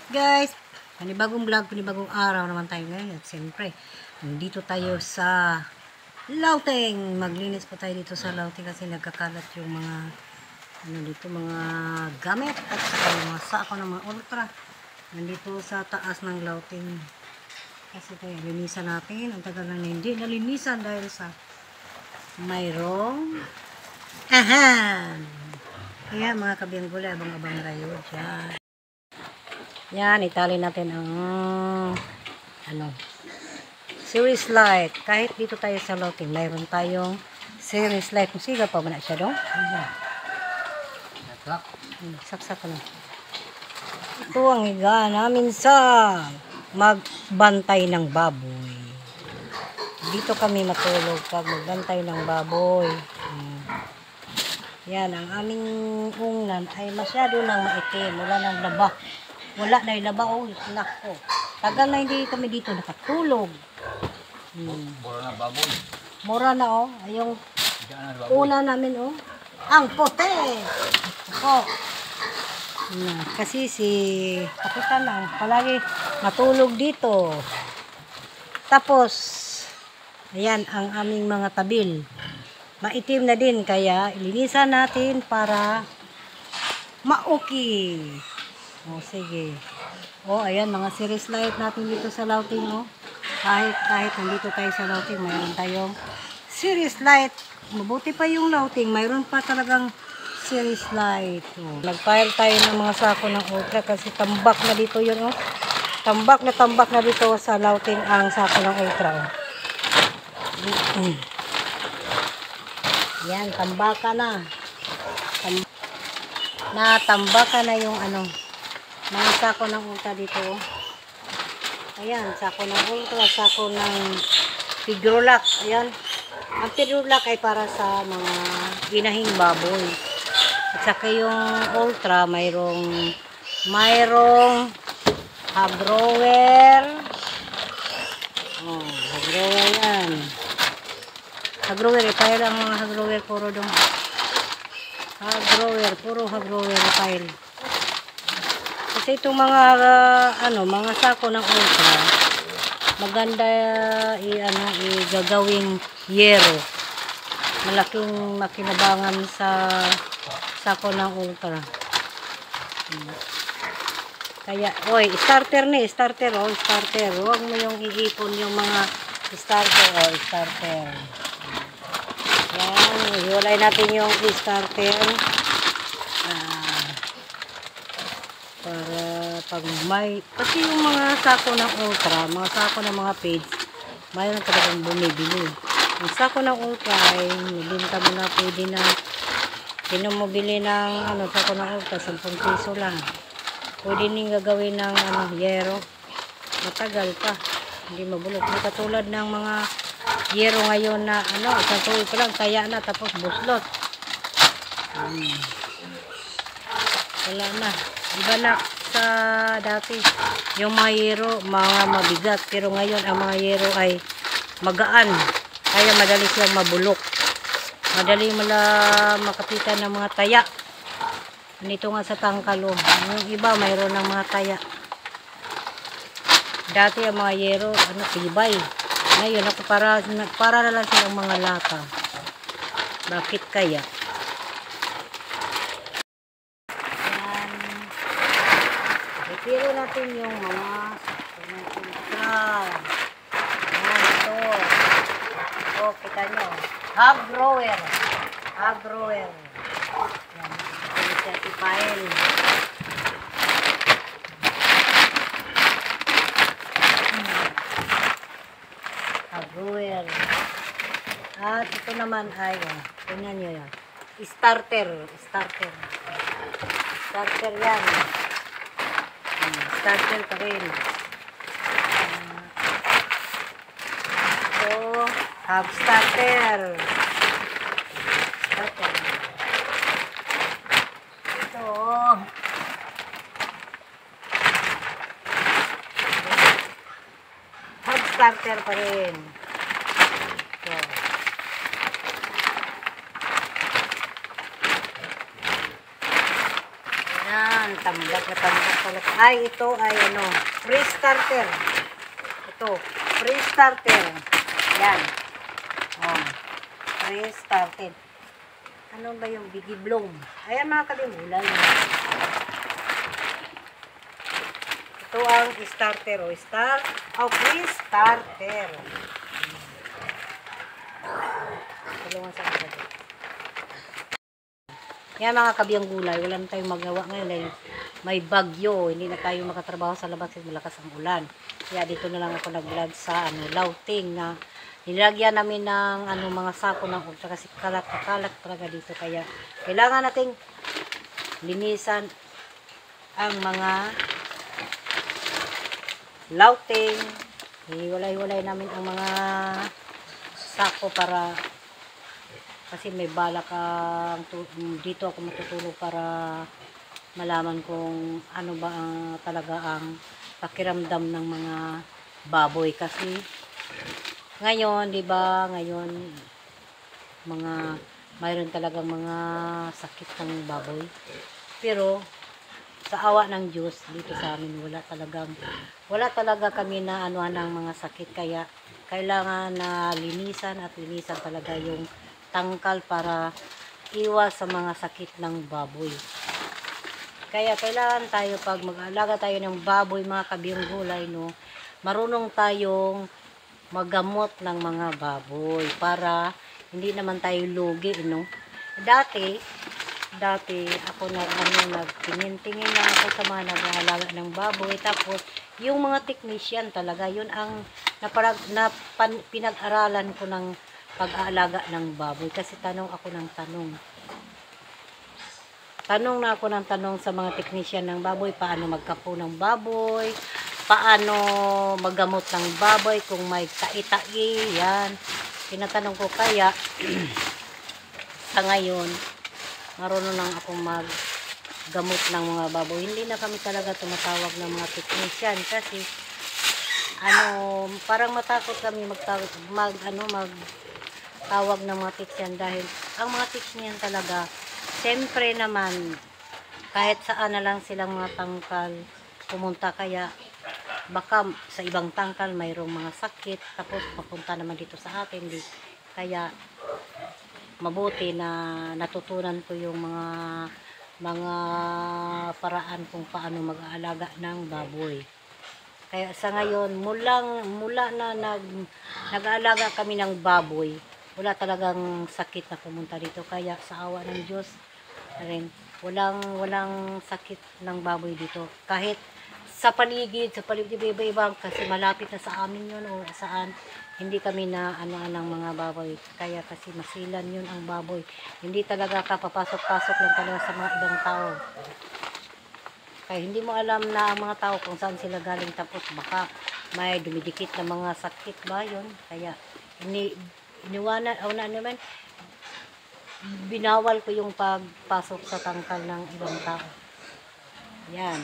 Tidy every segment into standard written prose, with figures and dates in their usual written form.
Alright guys, panibagong vlog, panibagong araw naman tayo ngayon. At siyempre, nandito tayo sa Lauteng. Maglinis po tayo dito sa Lauteng kasi nagkakalat yung mga dito, mga gamit at saka yung mga sako ng mga ultra. Nandito sa taas ng Lauteng. Kasi tayo, linisan natin. Ang tagal na hindi nalinisan dahil sa mayroong kaya mga kabiyang gulay, abang-abang rayo dyan. Yan, itali natin ang series light. Kahit dito tayo sa Lauteng, mayroon tayong series light. Musiga pa ba na siya doon? Saksak ko na. Ito ang higa namin sa magbantay ng baboy. Dito kami matulog pag magbantay ng baboy. Yan, ang aming ungnan ay masyado nang maitim. Wala nang laba. Wala na yung laba. Oh, nako. Tagal na hindi kami dito nakatulog. Mura na baboy. Mura na, oh. Yung una namin, oh. Ang puti. Ako. Kasi si Kapitan lang palagi matulog dito. Tapos, ayan ang aming mga tabil. Maitim na din, kaya ilinisan natin para ma-okay. O, sige. O, ayan, mga series light natin dito sa Lauteng, o. Kahit nandito tayo sa Lauteng, mayroon tayong series light. Mabuti pa yung Lauteng, mayroon pa talagang series light. O, nag-file tayo ng mga sako ng ultra kasi tambak na dito yun, o. Tambak na dito sa Lauteng ang sako ng ultra, o. Yan, tambaka na. Natambaka na yung mga sako ng ultra dito. Ayan, sako ng ultra, sako ng Pigrolac. Ayan. Ang Pigrolac ay para sa mga ginahing baboy. At saka yung ultra, mayroong hag-grower. Oh, hag-grower yan. Hag-grower, ipile ang mga hag-grower, puro dong. Hag-grower, puro hag-grower, ipile. Kasi itong mga, mga sako ng ultra, maganda igagawing yero. Malaking makinabangan sa sako ng ultra. Kaya, starter. Starter. Huwag mo yung iipon yung mga starter, starter. Yan, hiwalay natin yung starter para pag kasi yung mga sako ng ultra, mga sako ng mga page, mayroon talagang bumibili. Yung sako ng ultra ay nabinta mo na, pwede na sino mo bili ng sako ng ultra, 10 piso lang. Pwede ning gagawin ng yero, matagal pa, hindi mabulok. Hindi katulad ng mga yero ngayon na isang tuloy ko lang kaya na, tapos buslot. Wala na, iba na sa dati yung mga yero, mga mabigat, pero ngayon ang mga yero ay magaan, kaya madali silang mabulok, madali makapitan ng mga taya. Nito nga sa tangkalo, yung iba mayroon ng mga taya. Dati ang mga yero tibay. Ngayon, para na lang silang mga lata. Bakit kaya? Yan. Retiro natin yung mga ultra. Yan, ito. O, kita nyo. Hag-grower. Hag-grower. Yan. Ito siya ipile. Hag-grower. At ito naman ay, tingnan nyo yan. Starter yan. Starter pa rin. Ito, hub starter. Ito, hub starter pa rin. Ito. Yan, tambak na tambak pala. Ay, ito ay ano, free starter. Ito, free starter. Yan. Oh, free starter. Ano ba yung Biggie Bloom? Ayan mga kabingulay. Ito ang starter. O, free starter. Tulungan sa kapatid. Yan mga kabiyang gulay, wala na tayong magawa ngayon dahil may bagyo, hindi na tayo makatrabaho sa labas kasi malakas ang ulan. Kaya dito na lang ako nag-vlog sa Lauting na nilagyan namin ng mga sako ng ultra kasi kalat talaga dito. Kaya kailangan nating linisan ang mga Lauting. Hiwalay-hiwalay namin ang mga sako para kasi may balak dito ako matutulog para malaman kung ano ba ang talaga ang pakiramdam ng mga baboy kasi ngayon, 'di ba? Ngayon mayroon talagang mga sakit ng baboy. Pero sa awa ng Diyos dito sa amin wala talaga kami na anuhan ng mga sakit kaya kailangan na linisan talaga yung tangkal para iwas sa mga sakit ng baboy. Kaya kailangan tayo pag mag-aalaga tayo ng baboy mga kabiyong gulay, no, marunong tayong maggamot ng mga baboy para hindi naman tayo lugi, no. Dati ako nagtingin-tingin na ako sa mga nag-aalaga ng baboy, tapos yung mga technician talaga yun ang pinag-aralan ko ng pag-aalaga ng baboy kasi tanong na ako ng tanong sa mga technician ng baboy, paano magkapo ng baboy, paano maggamot ng baboy kung may tai-tai, yan tinatanong ko. Kaya sa ngayon marunong lang ako maggamot ng mga baboy. Hindi na kami talaga tumatawag ng mga technician kasi parang matakot kami magtawag ng mga technician dahil ang mga technician talaga siyempre naman kahit saan na lang silang mga tangkal pumunta, kaya baka sa ibang tangkal mayroong mga sakit tapos papunta naman dito sa atin kaya mabuti na natutunan ko yung mga paraan kung paano mag-aalaga ng baboy. Kaya sa ngayon mula na nag-aalaga kami ng baboy, wala talagang sakit na pumunta dito. Kaya sa awa ng Diyos rin, walang sakit ng baboy dito. Kahit sa paligid iba-iba kasi malapit na sa amin yun o saan, hindi kami na ng mga baboy. Kaya kasi masilan yun ang baboy. Hindi talaga kapapasok-pasok lang talaga sa mga ibang tao. Kaya hindi mo alam na ang mga tao kung saan sila galing, tapos baka may dumidikit na mga sakit ba yun. Kaya naman binawal ko yung pagpasok sa tangkal ng ibang tao. Yan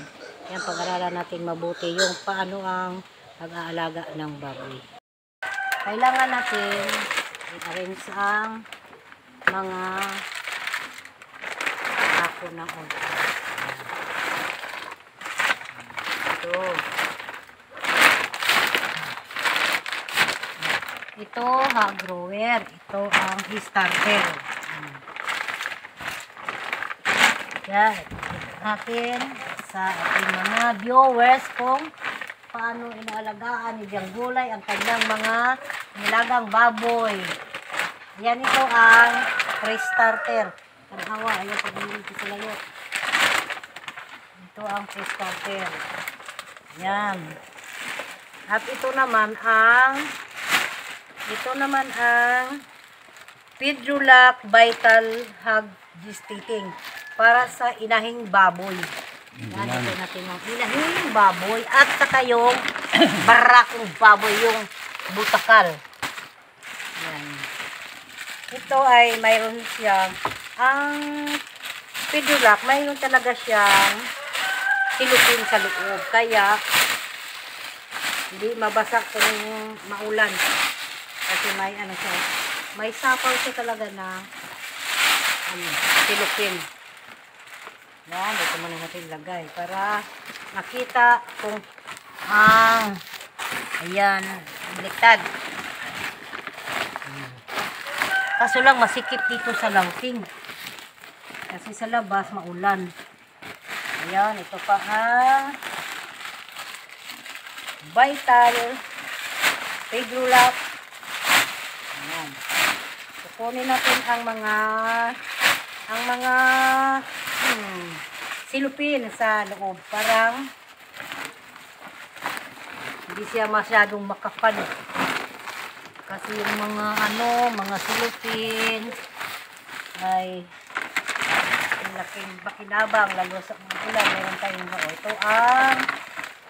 pag-aralan natin mabuti yung paano ang pag-aalaga ng baboy. Kailangan natin i-arrange ang mga sako ng ultra. Ito hog grower, ito ang starter. Yan, natin sa ating mga viewers kung paano inaalagaan ni Diyang Gulay ang kanyang mga nilagang baboy. Yan, ito ang free starter. Ang hawa, ayaw pag-ilig ko sa layo. Ito ang free starter. Yan. At ito naman ang Pedrolac Vital Hog Gestating para sa inahing baboy. Yan, ito natin yung inahing baboy at saka yung barakong baboy, yung butakal. Yan. Ito ay mayroon siyang, ang Pedrolac, mayroon talaga siyang silupin sa loob. Kaya hindi mabasa kung maulan. Kasi may sapaw siya talaga na silupin. Yan, dito muna natin ilagay para makita kung ang ayan, baliktad. Kaso lang masikip dito sa langking. Kasi sa labas maulan. Ayan, ito pa ang Vital Pedrolak. Ayan. Kukunin natin ang mga silupin sa loob. Parang hindi siya masyadong makapal. Kasi yung mga silupin ay laking bakinabang lalo sa ulan. Meron tayong ito ang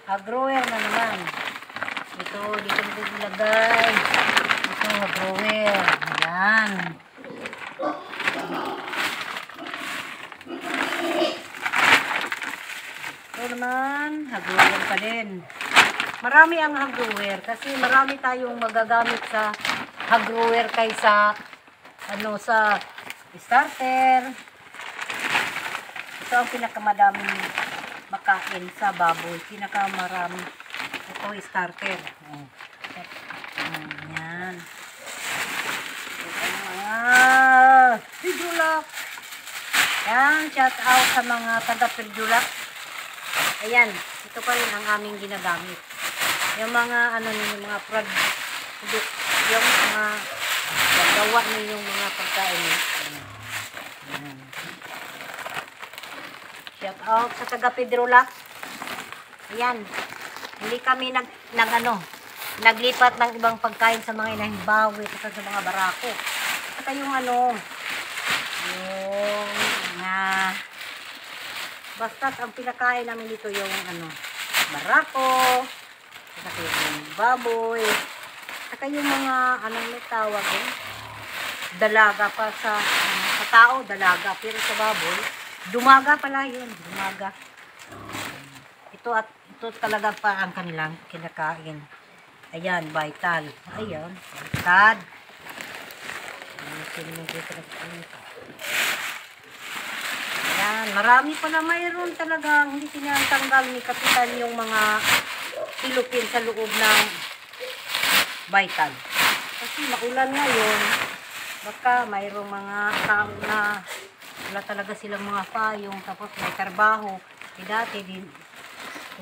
agrower na naman. Ito, dito mo ilagay. Ito, agrower. Ayan. Ito naman, agrower pa din. Marami ang agrower kasi marami tayong magagamit sa agrower kaysa sa starter. Ito ang pinakamadaming makain sa baboy. Pinakamarami. Ito starter. Yan. Pedrolak. Yan. Shout out sa mga taga Pedrolak. Ayan. Ito pa rin ang aming ginagamit. Yung mga yung mga product, yung mga gawa niyo yung mga pagkain. Ayan. Shout out sa taga Pedrolak. Ayan. Hindi kami naglipat ng ibang pagkain sa mga inahibawi at sa mga barako. Saka yung basta ang pinakain namin dito yung barako, saka yung baboy, saka yung mga may tawag dalaga pa sa tao, dalaga, pero sa baboy dumaga pala yun, dumaga. Ito talaga pa ang kanilang kinakain. Ayan, vital. Ayan, vital. Ayan, marami pala mayroon talagang hindi tinatanggal ni Kapitan yung mga silupin sa loob ng vital. Kasi maulan ngayon, baka mayroong mga tao na wala talaga silang mga payong, tapos may trabaho.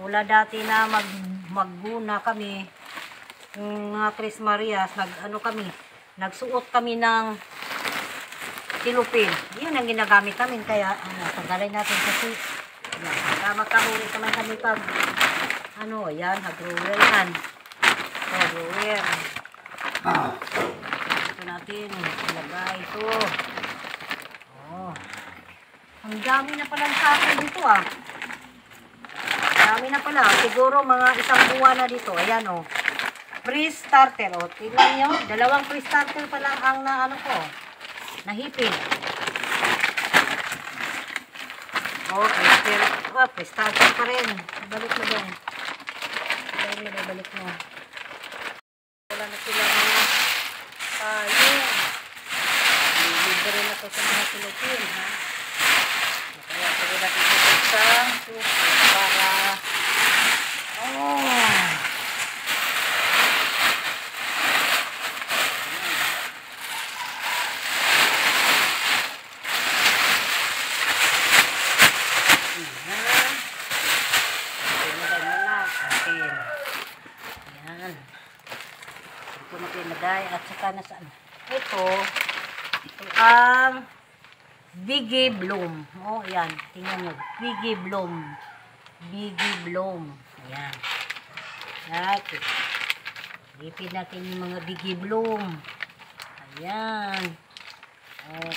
Dati na magguna kami, mga Chris Marias, nagsuot kami ng silupin. Yun ang ginagamit namin, kaya tagalay natin kasi makahuli naman kami pag ayan, agrower yan. Agrower. Ito natin, ilagay ito. Ang dami na palang sako dito Dami na pala. Siguro mga isang buwan na dito. Ayan pre-starter. Tingnan nyo. 2 pre-starter pala ang nahipin. Pre-starter pa rin. Balik mo doon. Balik mo. Wala na sila yun. Libre na to sa mga silupin, Kaya pwede natin ito sa para ito natin at saka nasaan ito ang Biggie Bloom. Ayan. Tingnan nyo. Biggie Bloom. Biggie Bloom. Ayan. Lipid natin yung mga Biggie Bloom. Ayan.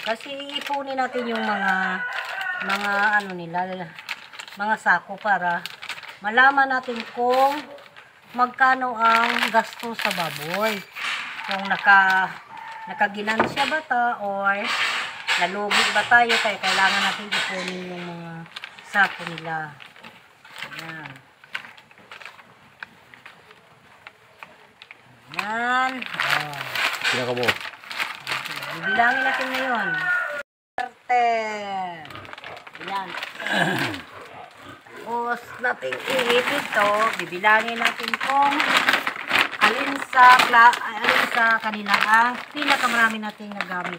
Kasi iipunin natin yung mga sako para malaman natin kung magkano ang gasto sa baboy. Kung nakaginansya ba ta or nalugi ba tayo, kaya kailangan natin ipunin yung mga sako nila. Ayan. Ayan. Pinaka mo. Bibilangin natin ngayon. Ayan. Tapos natin ihigit to. Bibilangin natin kung alin sa kanila ang pinakamarami nating nagamit.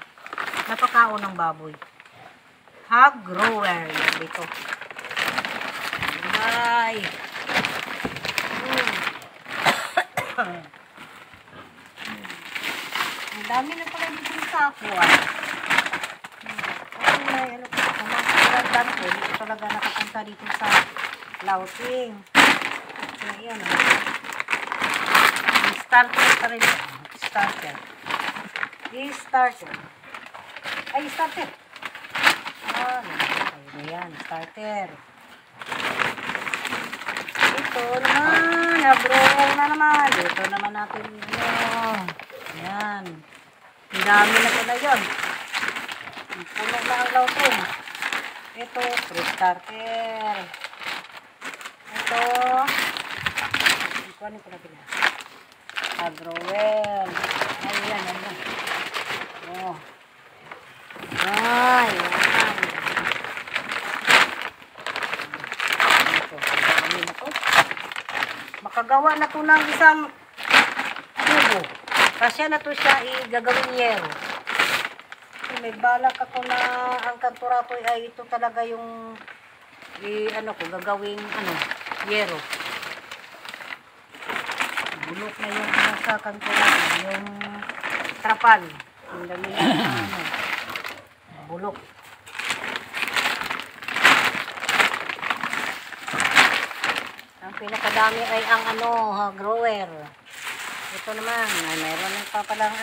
Napakaon ng baboy. Hog grower. Yan dito. Bye. Ang dami na pala dito sa ako. Ay, ano ko naman. Kaya ko, dito talaga nakapunta dito sa Lauting. Kaya yan. Starter pa rin. Starter. Starter. Ay, starter. Ayun na yan. Starter. Ito naman. Nabrower na naman. Dito naman natin. Ayan. Ang dami na pala yun. Puno na ang Lauting. Ito, fruit starter. Ito. Ikuha nito na pila. Agrowell. Ayan, ayan. Oh. Ay, ayan. Ito, kami na to. Makagawa na to ng isang tubo. Kasi na to siya igagawin yero. May balak ako na ang kanturatoy ay ito talaga yung gagawing yero. Bulok na yung sa kanturatoy, yung trapal. Yung dami na bulok. Ang pinakadami ay ang grower. Ito naman, ay mayroon pa palang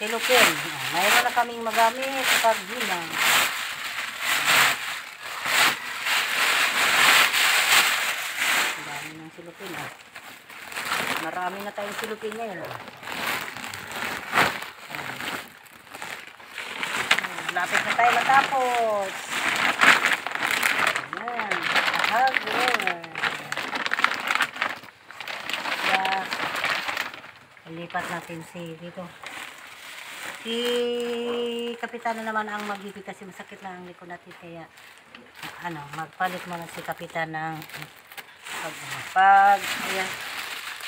silupin. Mayroon na kaming magamit sa pagginang. Ang dami ng silupin. Marami na tayong silupin ngayon. Lapit na tayo matapos. Ayan. Ahagwer. Kaya, ilipat natin dito. Si Kapitana naman ang magbibig kasi masakit na ang likod natin. Kaya, magpalit mo na si Kapitan ng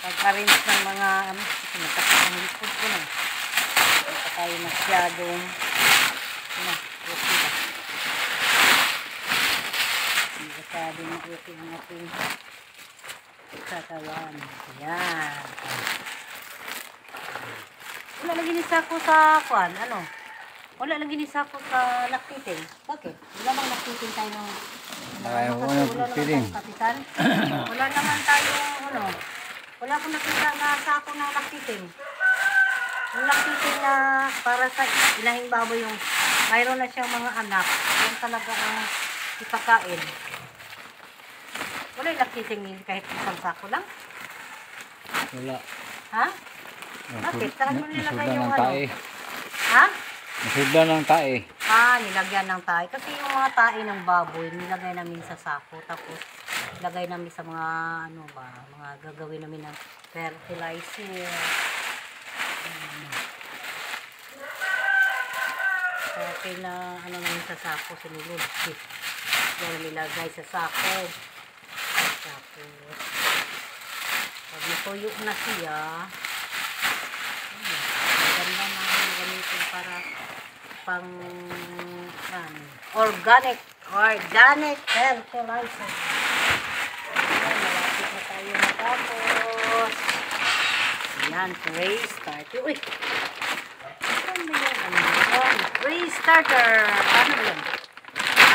pag-arrange ng mga, masakit ang likod ko na. Hindi pa tayo masyadong, okay ba? Hindi masyadong okay ang ating katawan. Ayan. Wala lagi ni Sako sa kuan, Wala lagi ni Sako sa laktitin. Bakit? Wala bang laktitin tayo ng wala naman tayong kapitan? Wala naman tayong wala akong nakita na Sako ng laktitin. Yung laktitin na para sa ilahing baboy yung mayroon na siyang mga anak. Yan talaga ang ipakain. Wala yung laktitin kahit isang sako lang? Wala. Ha? Bakit? Saan mo nilagay yung Ha? Nasudlan ng tae. Nilagyan ng tae. Kasi yung mga tae ng baboy, nilagay namin sa sako. Tapos, nilagay namin sa mga, mga gagawin namin ng fertilizer. Okay na, namin sa sako, sinulod. Yan, nilagay sa sako. Tapos, pag natuyo na siya, ganda na gamitin para pang organic fertilizer. Malapit na tayo matapos. Yan, tray starter. Uy! Ano ba yan? Tray starter. Ano ba yan?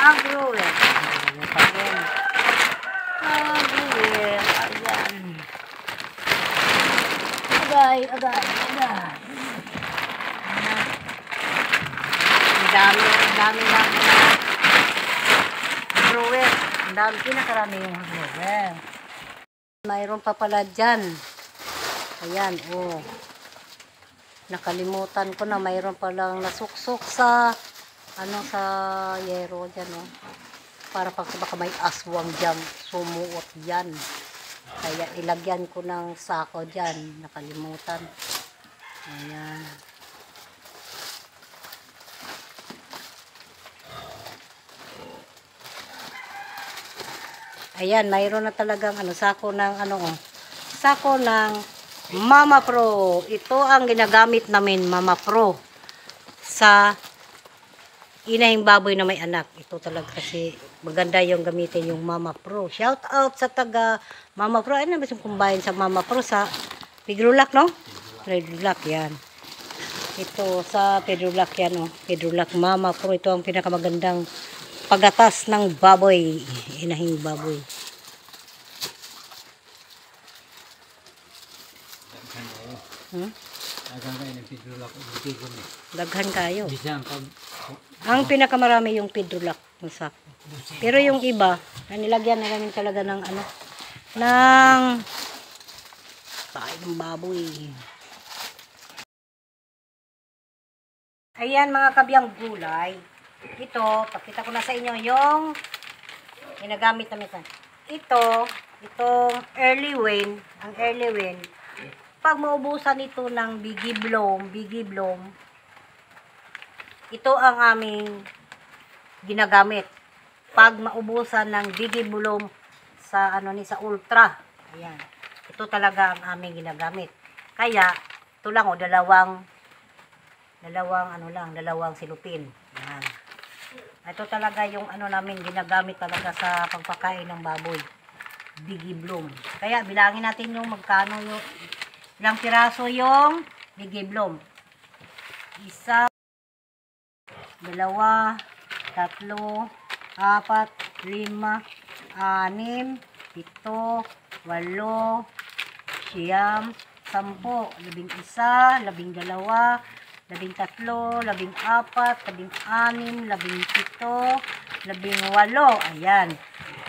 Agrower. Ano pa yan? Agrower. Ayan. Agay. Ang dami na grower. Ang dami, pinakarami yung grower. Mayroon pa pala dyan. Ayan, nakalimutan ko na, mayroon palang nasuksok sa sa yero dyan, para pag baka may aswang dyan, sumuot yan. Kaya ilagyan ko ng sako dyan, nakalimutan. Ayan. Ayan, mayroon na talagang sako ng sako ng Mama Pro. Ito ang ginagamit namin, Mama Pro, sa inahing baboy na may anak. Ito talaga kasi maganda yung gamitin yung Mama Pro. Shout out sa taga Mama Pro. Ano ba yung kumbayan sa Mama Pro sa Pedrolac, no? Pedrolac, yan. Ito sa Pedrolac yan, Pedrolac Mama Pro. Ito ang pinakamagandang pagatas ng baboy, inahing baboy. Daghan kayo ng Pedrolac o Butigon eh. Daghan kayo. Bisang pag Ang pinakamarami yung Pedrolac ng sako. Pero yung iba, nilagyan na namin talaga ng ng tayo ng baboy. Ayan mga kabiyang gulay. Ito, pakita ko na sa inyo yung ginagamit namin sa. Itong early win, ang early win, pag maubusan ito ng Biggie Bloom, ito ang aming ginagamit. Pag maubusan ng Biggie Bloom sa sa Ultra. Ayan. Ito talaga ang aming ginagamit. Kaya ito lang dalawang silupin. Ayan. Ito talaga yung namin ginagamit talaga sa pagpakain ng baboy. Biggie Bloom. Kaya bilangin natin yung magkano yung ilang piraso yung Biggie Bloom. 1, 2, 3, 4, 5, 6, 7, 8, 7, 8, 10, 11, 12, 13, 14, 15, 16, 18. Ayan.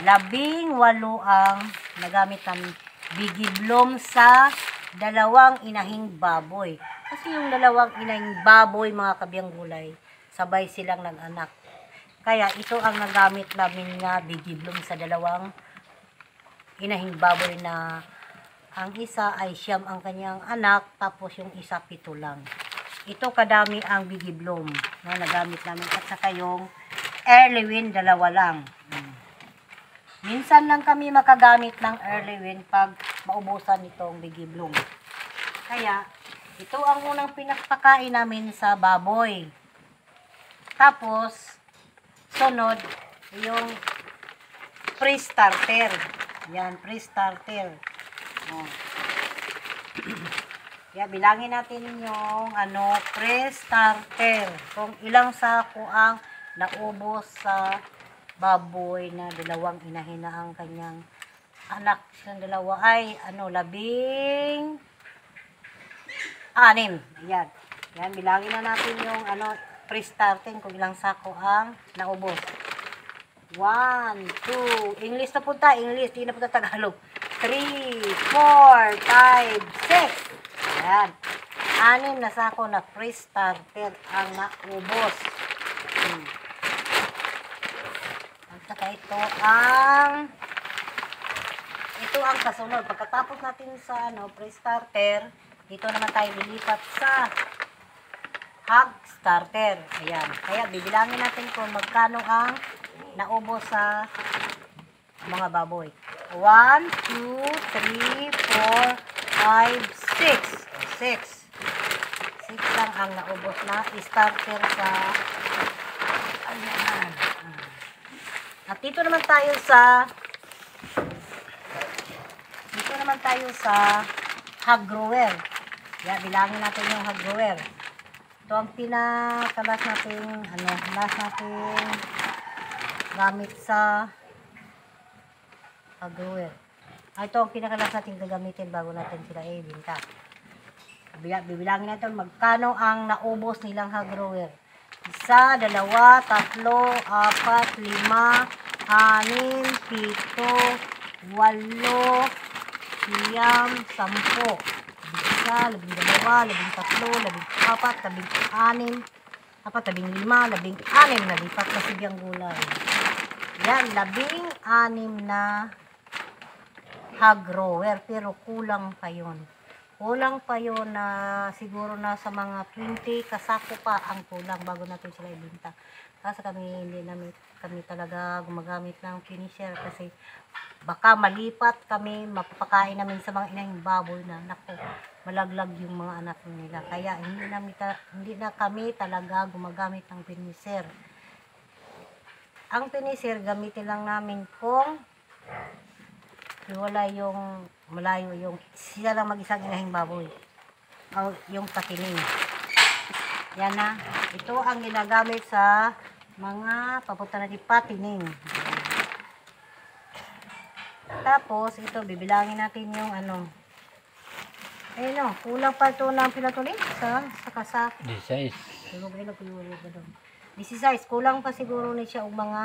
18 ang nagamit namin Biggie Bloom sa dalawang inahing baboy. Kasi yung dalawang inahing baboy, mga kabiyang gulay, sabay silang nag-anak. Kaya ito ang nagamit namin nga Biggie Bloom sa dalawang inahing baboy na ang isa ay 9 ang kanyang anak, tapos yung isa 7 lang. Ito kadami ang Biggie Bloom na nagamit namin, at saka yung early win, 2 lang. Minsan lang kami makagamit ng early win pag maubusan itong Biggie Bloom. Kaya ito ang unang pinapakain namin sa baboy. Tapos sunod yung pre-starter. Yan, pre-starter. Kaya bilangin natin yung pre-starter. Kung ilang sako ang naubos sa baboy na dalawang inahin na ang kanyang anak. Yung dalawa ay 16. Ayan. Yan, bilangin na natin yung pre-starting kung ilang sako ang naubos. 1, 2, English na punta, English, di na punta Tagalog. 3, 4, 5, 6. Ayan. 6 na sako na pre-starter ang naubos. At saka ito ang kasunod. Pagkatapos natin sa pre-starter, dito naman tayo lilipat sa hog starter. Ayan. Kaya bibilangin natin kung magkano ang naubos sa mga baboy. 1, 2, 3, 4, 5, 6. 6 lang ang naubos na starter sa ayan. At dito naman tayo sa hog grower. Yan, bilangin natin yung hog grower. Ito ang pinakalas natin gamit sa hog grower. Ito ang pinakalas natin gagamitin bago natin sila ibenta. Bibilangin natin magkano ang naubos nilang hog grower. 1, 2, 3, 4, 5, 6, 7, 8, 9, 10, 10. 11, 12, 13, 14, 15, 16, nalipat na sigyang gulay. Yan, 16 na hog grower, pero kulang pa yun. Kulang pa yun na siguro na sa mga 20 kasako pa ang kulang bago natin sila ibenta. Kasi kami talaga gumagamit ng finisher kasi baka malipat kami, mapapakain namin sa mga inahing baboy na naku, malaglag yung mga anak nila. Kaya hindi na kami talaga gumagamit ng piniser. Ang piniser gamitin lang namin kung wala yung malayo yung sila lang mag-isang inahing baboy. O yung patining. Yan na. Ito ang ginagamit sa mga papunta na di patining. Tapos, ito, bibilangin natin yung ano. Ayun o, kulang pa ito ng pinatuloy sa kasak. 16. This is size, kulang pa siguro ni siya mga,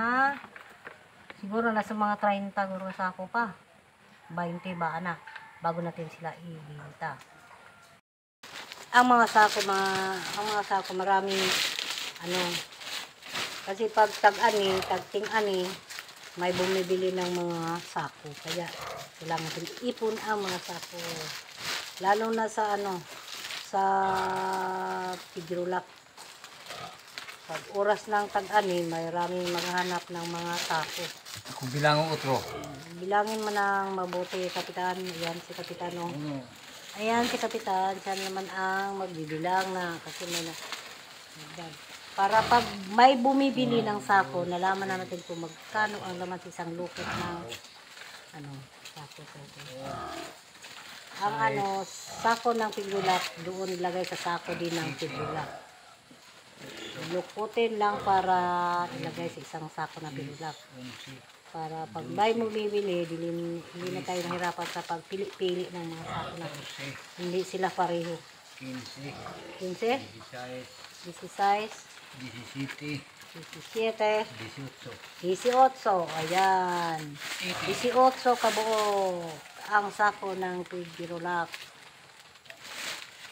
siguro nasa mga 30 guro sa ako pa. 20 ba, anak, bago natin sila ibinta. Ang mga sako, maraming, ano, kasi pag tag-ani, tag-ting-ani, may bumibili ng mga sako. Kaya, kailangan natin ipon ang mga sako. Lalo na sa, ano, sa Pidrulak. Pag oras ng tag-ani, maraming maghanap ng mga sako. Kung bilang ang utro. Bilangin mo ng mabuti, Kapitan. Ayan, si Kapitan, oh. Ayan, si Kapitan. Siya naman ang magbibilang na. Kasi may na... Para pag may bumibili ng sako, nalaman na natin kung magkano ang laman sa isang lukot ng ano, sako. Ang ano, sako ng Pidrulak, doon ilagay sa sako din ng Pidrulak. Lukutin lang para ilagay sa isang sako ng Pidrulak. Para pag may bumibili, hindi na tayo nahirapan sa pagpili-pili ng mga sako na hindi sila pareho. 15, 16, 17, 18, ayan. 18 kabuo ang sako ng Pidrulak.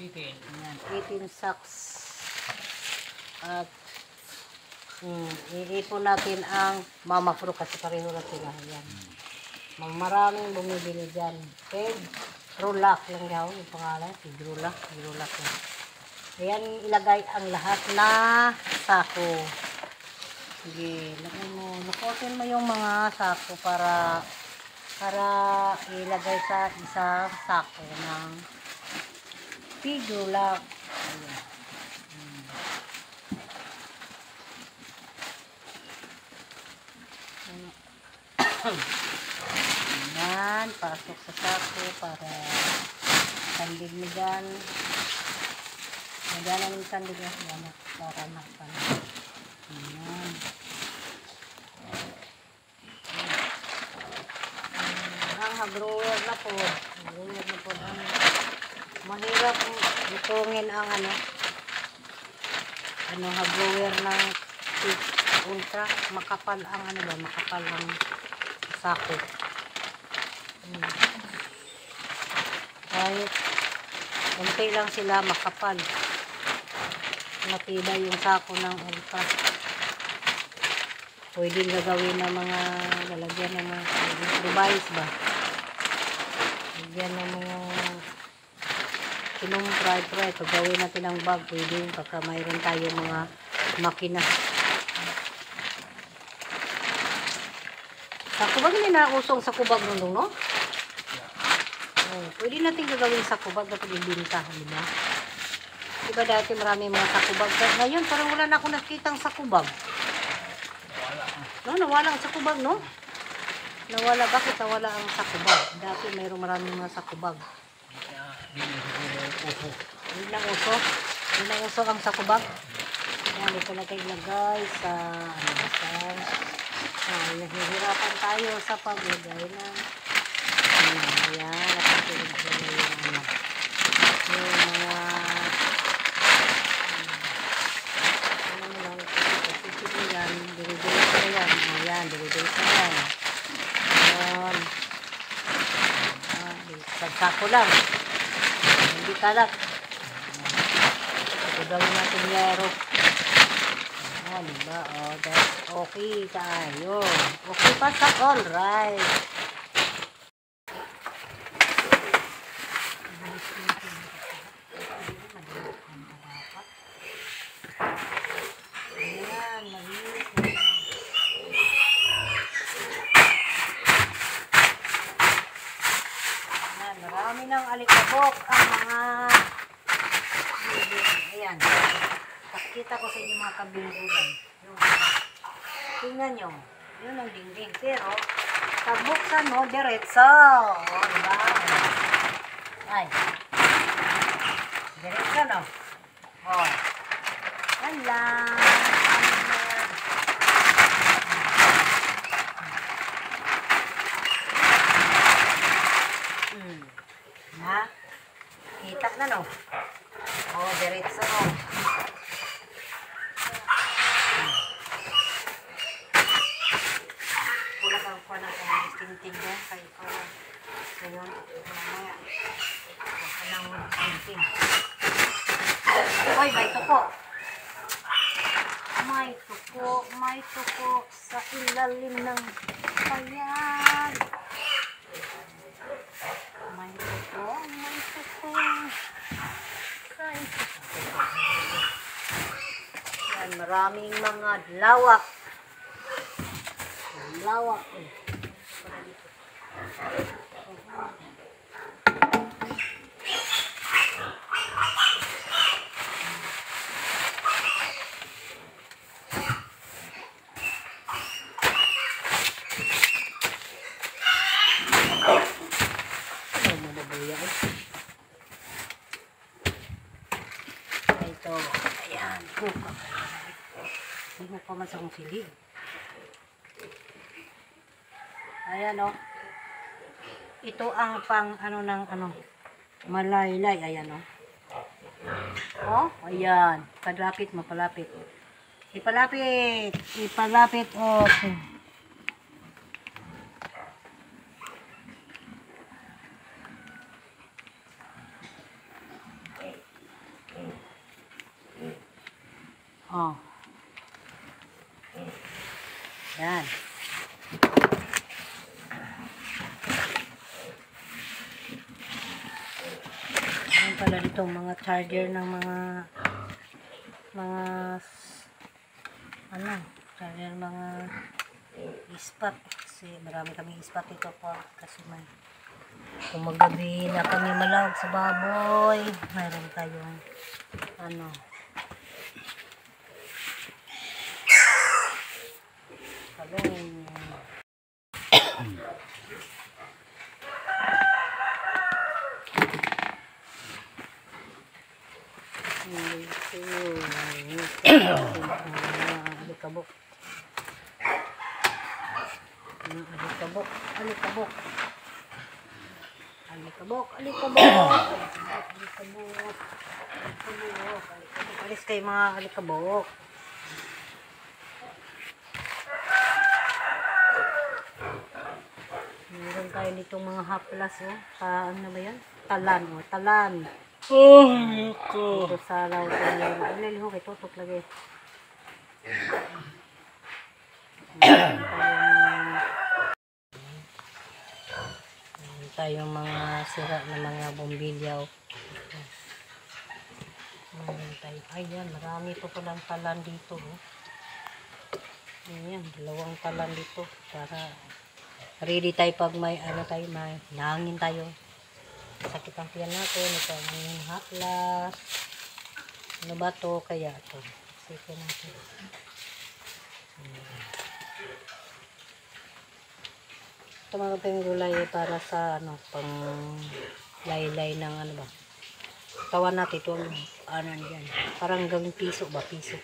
Ayan, 18 sacks. At iipon natin ang mama pro kasi pareho na sila. Ayan. Maraming bumibili dyan. Pidrulak lang daw yung pangalan. Pidrulak lang. Ayan, ilagay ang lahat na sako. Sige, lagay mo. Nukotin mo yung mga sako para ilagay sa isang sako ng Pidrulak. Ayan. Ayan, pasok sa sako para sandig mo dyan. Nagyanan yung sandig na yan para makapanood. Ayan. Ang hagruwer na po. Mahirap itungin ang hagruwer ng ultra. Makapal ang makapal ang sako. Kahit unti lang sila makapal. Matibay yung sako ng ultra. Pwedeng gagawin ng mga lalagyan ng mga device ba? Lagyan ng mga kinumpra. Ito gawin natin ang bag. Pwedeng pagka mayroon tayo mga makina. Sa kubag hindi na usong sa kubag nung no? Oh, pwede natin gagawin sa kubag na pag-ibinta, di ba? Diba dati marami mga sakubag. Ngayon parang wala na ako nakitang sakubag. No, nawala ang sakubag, no? Nawala, bakit nawala ang sakubag? Dati mayroong maraming mga sakubag. Hindi lang uso. Hindi lang uso ang sakubag. Yan, ito natin ilagay sa nahihirapan tayo sa paglagay ng ayan, natin ilagay yung mga dilidilis na yan. Ayan. Pagsako lang. Hindi kalat. Ito gawin natin yero. Ayan, diba? Oh, that's okay tayo. Okay pa sa alright. ng alikabok ang mga ayan. Pakita ko sa inyo mga kabilbulan. Tingnan nyo. Yun ang dingding. Pero, pag buksan mo, diretso. O, diba? Ay. Diretso, no? O. Wala. Ha? Kita na, no? O, diretso. Tinting yan kay ko. So yun, mamaya. Baka lang mo tinting. Hoy, may tuko. May tuko sa ilalim ng payan. May tuko sa yan, maraming mga lawak. Lawak eh. Ito, ayan, hindi mo pa man sa kong silig. Ayan o. Ito ang pang ano ng ano, malaylay. Ayan o. Oh, ayan. Palapit, mapalapit. Ipalapit. Ipalapit. Okay. Oh. Yan. Ayan pala ditong mga charger ng mga ano, charger mga ispat. Kasi marami kaming ispat ito po. Kasi may kung magabi na kami malawag sa baboy, mayroon tayong ano, talong. Alikabok. Alikabok. Alikabok. Alikabok. Alikabok. Alikabok. Alis kayo mga alikabok. Meron tayo ditong mga haplas, oh. Ano ba yan? Talan, oh. Talan. Oh, ko. Ito sa law ko yan. Ililiho kay tutok lagi. Meron tayong mga sira na mga bombilya, oh. Meron tayo. Ayan, marami po palang talan dito, oh. Ayan, dalawang talan dito para ready tayo pag may ano tayo, may nangin tayo. Sakit ang tiyan natin. Ito ang haplas. Ano ba to? Kaya ito. Sakit natin. Ito mga pinggulay para sa ano, pang laylay ng ano ba. Tawan natin ito. Ano yan. Parang gawing piso ba? Piso.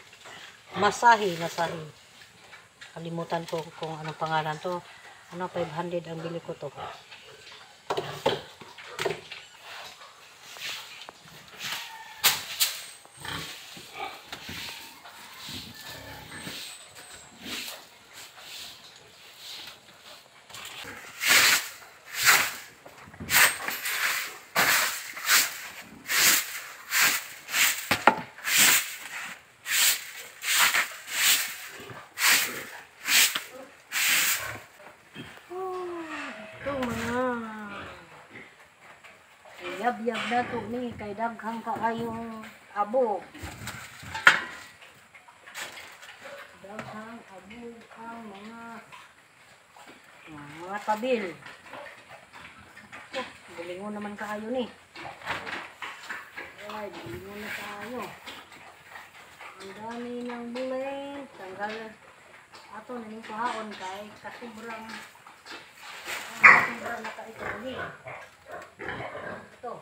Masahi. Masahi. Kalimutan ko kung anong pangalan to. Ano, 500 ang bili ko to. Yab-yab na to ni kay daghang kaayong abo. Daghang abo ang mga tabil. Bulingon naman kaayo ni. Ay, bulingon na kaayo. Ang dami ng buling. Tanggal. Ato na yung kuhaon kay kasubrang na kaito ni. Ito.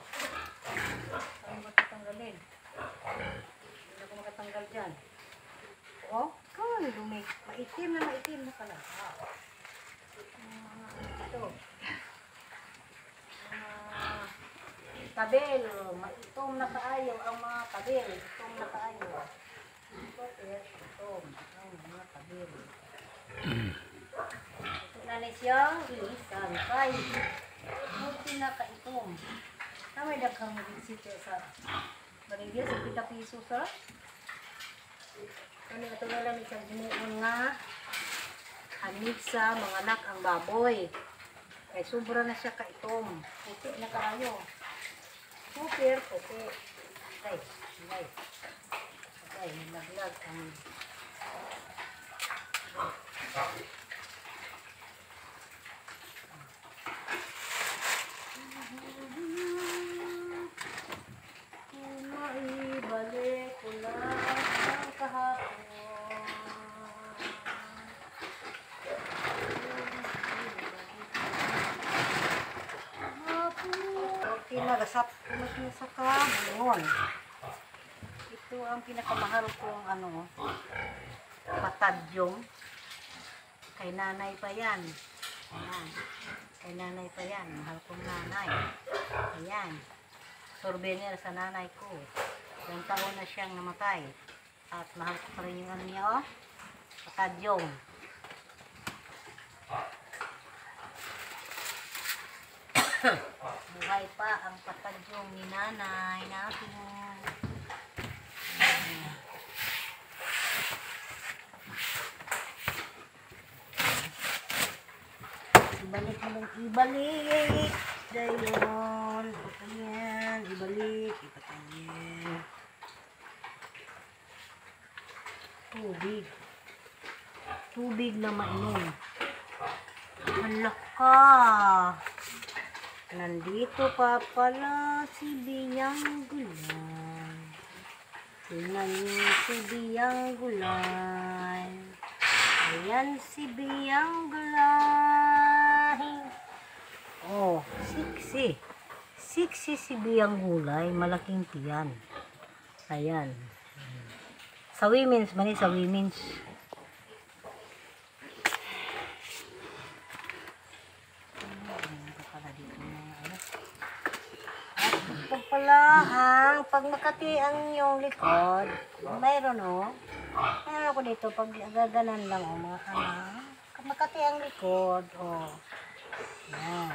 Saan ba tatanggalin? Hindi ako makatanggal dyan. Oh, kan dumi. Maitim na pala. Ito. Tabel, maitom na kaayo ang mga tabel. Itom na kaayo. Ito, itom. Ang mga tabel. Ito na siyang ilisan. Kay, buti na kaitom. May daghang bisita sa baligya sa 50 piso sa. Ano ito na lang isang ginuon nga hanip sa mga anak ang baboy. Kay sobra na siya kaitom. Puti na kaayo. Super puti. Okay, nilaglag ang maibalik ko lang ang kahapon. Nagasap ko na sa kabungon. Ito ang pinakamahal kong patadyong. Kay nanay pa yan. Ayan. Kay nanay pa yan. Mahal kong nanay. Ayan. Souvenir sa nanay ko. Ilang taon na siyang namatay. At mahal ko pa rin yung niya, patadyong. Buhay pa ang patadyong ni nanay natin. Ibalik mo lang, ibalik. Dayon, patayin, ibalik, ipatayin. Tubig na mainom. Halaka. Nandito pa pala si Biyang Gulay. Tingnan niyo si Biyang Gulay. Ayan si Biyang Gulay. Oh, siksi. Siksi si Biyang Gulay. Malaking tiyan. Ayan. Sa women's, sa women's. Pag makati ang yung likod, mayroon mayroon ko dito, pag gaganan lang mga anak, pag makati ang likod, yan.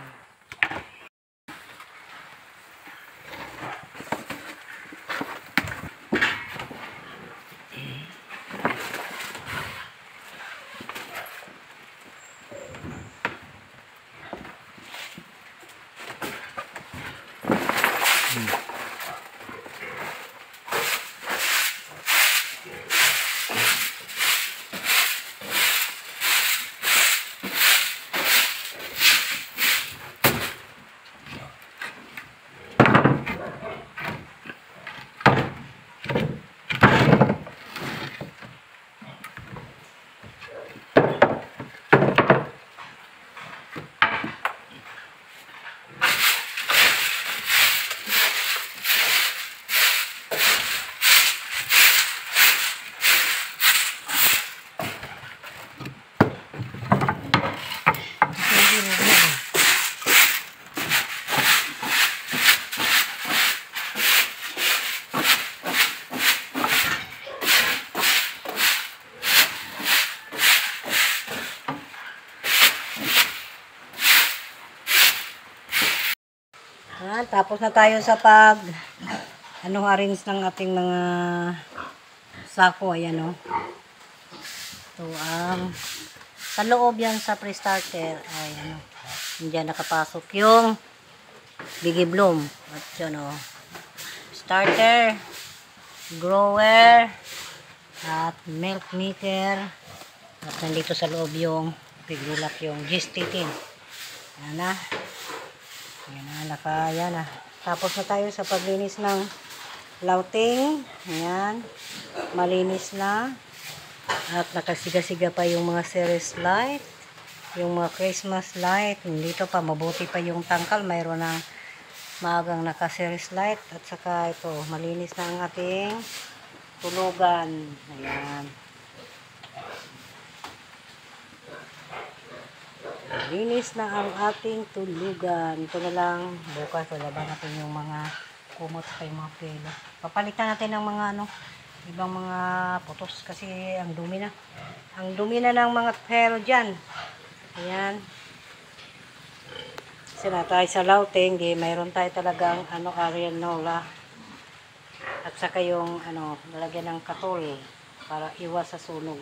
Tapos na tayo sa arrange ng ating mga sako. Ayan ito ang sa loob yan sa pre-starter ay diyan nakapasok yung Biggie Bloom at yun starter, grower at milk maker at nandito sa loob yung piglulak yung gestating. Ayan na. Ayan na, yan na. Tapos na tayo sa paglinis ng louting. Ayan. Malinis na. At nakasiga-siga pa yung mga series light. Yung mga Christmas light. Dito pa, mabuti pa yung tangkal. Mayroon ng maagang naka-series light. At saka ito, malinis na ang ating tulugan. Ayan. Linis na ang ating tulugan. Ito na lang. Bukas, laban natin yung mga kumot sa yung mga pelo. Papalitan natin ng mga ibang mga putos kasi ang dumi na. Ang dumi na ng mga pelo dyan. Ayan. Kasi na tayo sa louting, mayroon tayo talagang Arianola. At saka yung lalagyan ng katol para iwas sa sunog.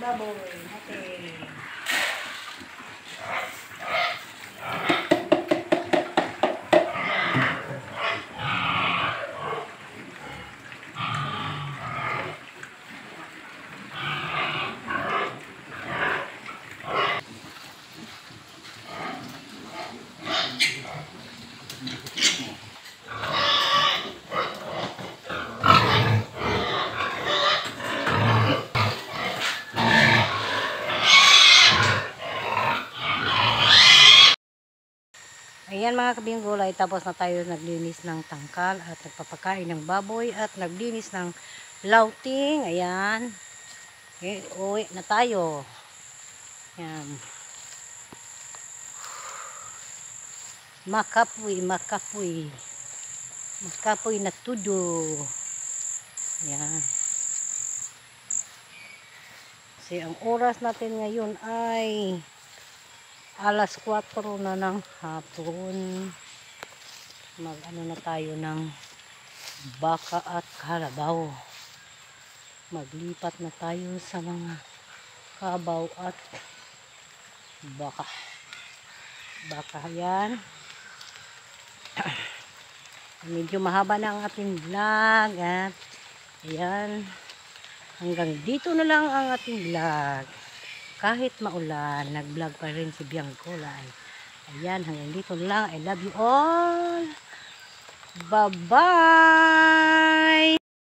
Baboy. Okay. Ayan mga kabing gulay, tapos na tayo naglinis ng tangkal at nagpapakain ng baboy at naglinis ng louting. Ayan. Okay, uwi na tayo. Ayan. Makapoy, makapoy. Makapoy na tudo. Ayan. Kasi ang oras natin ngayon ay alas 4 na ng hapon. Mag-ano na tayo ng baka at kalabaw. Maglipat na tayo sa mga kabaw at baka. Baka yan. Medyo mahaba na ang ating vlog. At ayan. Hanggang dito na lang ang ating vlog. Kahit maulan, nag-vlog pa rin si Biang Kulay. Ayan, hanggang dito lang. I love you all. Bye-bye!